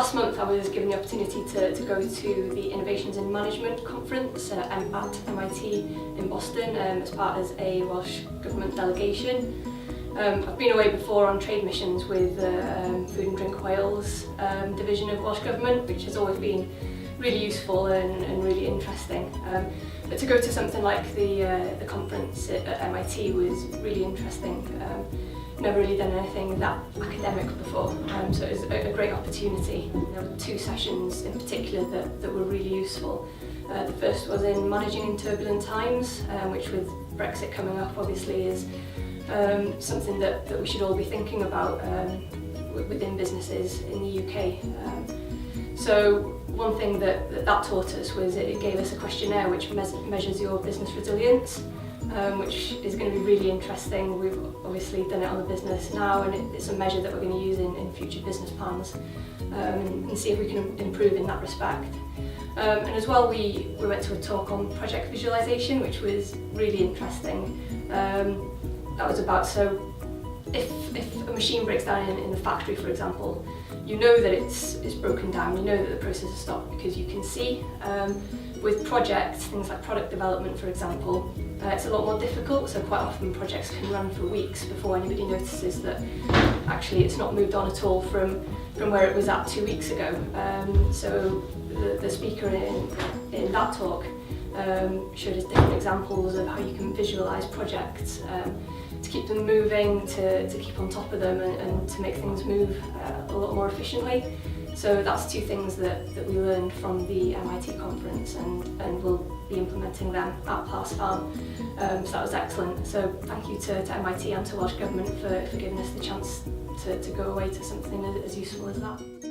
last month I was given the opportunity to go to the Innovations in Management conference at MIT in Boston as part of a Welsh Government delegation. I've been away before on trade missions with the Food and Drink Wales division of Welsh Government, which has always been really useful and really interesting. But to go to something like the conference at MIT was really interesting. Never really done anything that academic before, so it was a great opportunity. There were two sessions in particular that were really useful. The first was in managing in turbulent times, which with Brexit coming up obviously is something that we should all be thinking about within businesses in the UK. So one thing that taught us was it gave us a questionnaire which measures your business resilience, which is going to be really interesting. We've obviously done it on the business now, and it's a measure that we're going to use in future business plans and see if we can improve in that respect. And as well, we went to a talk on project visualization, which was really interesting. That was about, so if a machine breaks down in the factory, for example, you know that it's broken down, you know that the process has stopped because you can see. With projects, things like product development, for example, it's a lot more difficult, so quite often projects can run for weeks before anybody notices that actually it's not moved on at all from where it was at 2 weeks ago. So the speaker in that talk showed us different examples of how you can visualise projects to keep them moving, to keep on top of them and to make things move a lot more efficiently. So that's two things that we learned from the MIT conference, and we'll be implementing them at Plas Farm. So that was excellent. So thank you to MIT and to Welsh Government for giving us the chance to go away to something as useful as that.